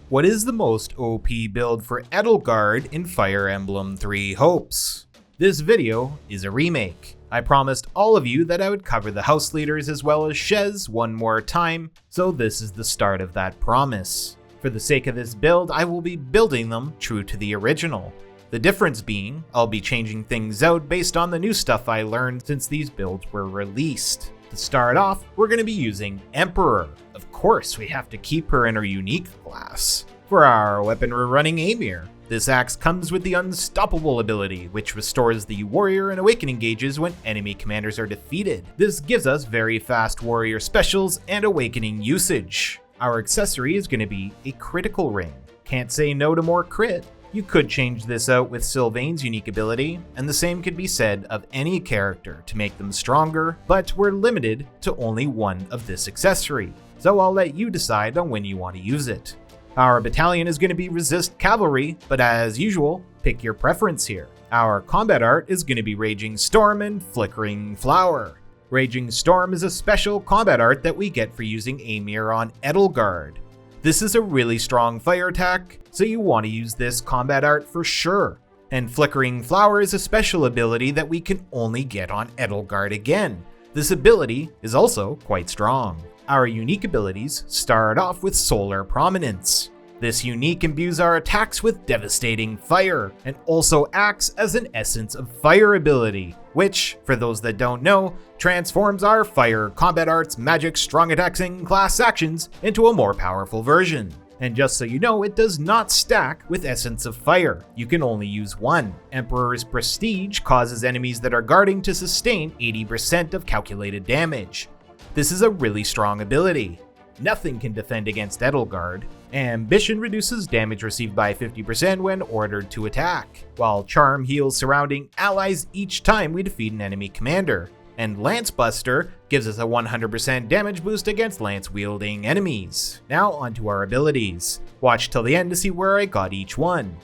What is the most OP build for Edelgard in Fire Emblem 3 Hopes? This video is a remake. I promised all of you that I would cover the house leaders as well as Shez one more time, so this is the start of that promise. For the sake of this build, I will be building them true to the original. The difference being, I'll be changing things out based on the new stuff I learned since these builds were released. To start off, we're going to be using Emperor. Of course, we have to keep her in her unique class. For our weapon, we're running Amir. This axe comes with the Unstoppable ability, which restores the warrior and awakening gauges when enemy commanders are defeated. This gives us very fast warrior specials and awakening usage. Our accessory is going to be a critical ring. Can't say no to more crit. You could change this out with Sylvain's unique ability, and the same could be said of any character to make them stronger, but we're limited to only one of this accessory, so I'll let you decide on when you want to use it. Our battalion is going to be Resist Cavalry, but as usual, pick your preference here. Our combat art is going to be Raging Storm and Flickering Flower. Raging Storm is a special combat art that we get for using Amir on Edelgard. This is a really strong fire attack, so you want to use this combat art for sure. And Flickering Flower is a special ability that we can only get on Edelgard again. This ability is also quite strong. Our unique abilities start off with Solar Prominence. This unique imbues our attacks with devastating fire, and also acts as an Essence of Fire ability, which, for those that don't know, transforms our fire combat arts, magic, strong attacks, and class actions into a more powerful version. And just so you know, it does not stack with Essence of Fire. You can only use one. Emperor's Prestige causes enemies that are guarding to sustain 80% of calculated damage. This is a really strong ability. Nothing can defend against Edelgard. Ambition reduces damage received by 50% when ordered to attack, while Charm heals surrounding allies each time we defeat an enemy commander. And Lance Buster gives us a 100% damage boost against lance-wielding enemies. Now onto our abilities. Watch till the end to see where I got each one.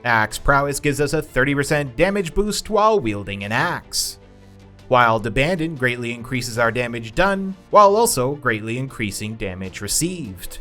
Axe Prowess gives us a 30% damage boost while wielding an axe. Wild Abandon greatly increases our damage done, while also greatly increasing damage received.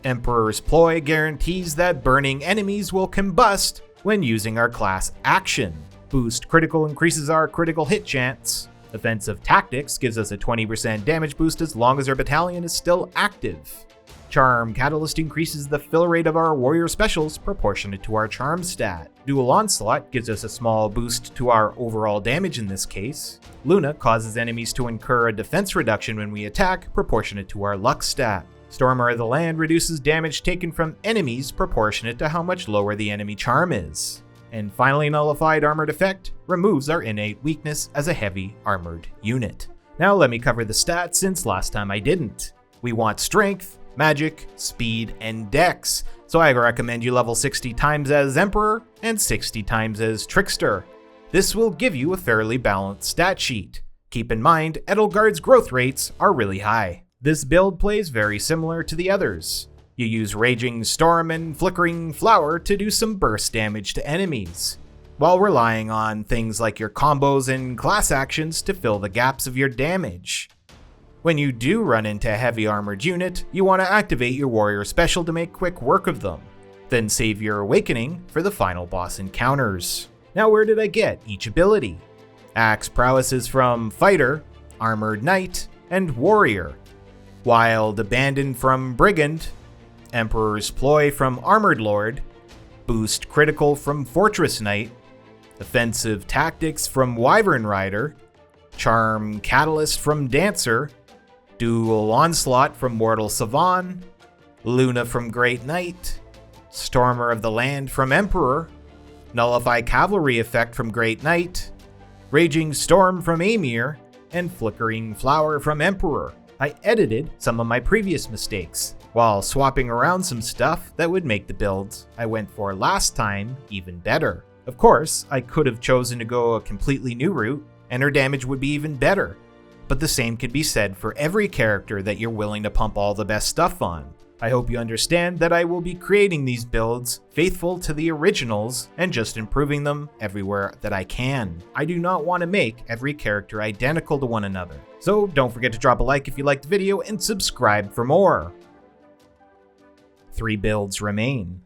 Emperor's Ploy guarantees that burning enemies will combust when using our class action. Boost Critical increases our critical hit chance. Offensive Tactics gives us a 20% damage boost as long as our battalion is still active. Charm Catalyst increases the fill rate of our warrior specials proportionate to our charm stat. Dual Onslaught gives us a small boost to our overall damage in this case. Luna causes enemies to incur a defense reduction when we attack proportionate to our luck stat. Stormer of the Land reduces damage taken from enemies proportionate to how much lower the enemy charm is. And finally, Nullified Armored Effect removes our innate weakness as a heavy armored unit. Now let me cover the stats since last time I didn't. We want Strength, Magic, Speed, and Dex, so I recommend you level 60 times as Emperor and 60 times as Trickster. This will give you a fairly balanced stat sheet. Keep in mind, Edelgard's growth rates are really high. This build plays very similar to the others. You use Raging Storm and Flickering Flower to do some burst damage to enemies, while relying on things like your combos and class actions to fill the gaps of your damage. When you do run into a heavy armored unit, you want to activate your warrior special to make quick work of them, then save your awakening for the final boss encounters. Now where did I get each ability? Axe Prowess is from Fighter, Armored Knight, and Warrior. Wild Abandon from Brigand, Emperor's Ploy from Armored Lord, Boost Critical from Fortress Knight, Offensive Tactics from Wyvern Rider, Charm Catalyst from Dancer, Dual Onslaught from Mortal Savan, Luna from Great Knight, Stormer of the Land from Emperor, Nullify Cavalry Effect from Great Knight, Raging Storm from Amir, and Flickering Flower from Emperor. I edited some of my previous mistakes, while swapping around some stuff that would make the builds I went for last time even better. Of course, I could have chosen to go a completely new route, and her damage would be even better. But the same could be said for every character that you're willing to pump all the best stuff on. I hope you understand that I will be creating these builds faithful to the originals and just improving them everywhere that I can. I do not want to make every character identical to one another. So don't forget to drop a like if you liked the video and subscribe for more. 3 builds remain.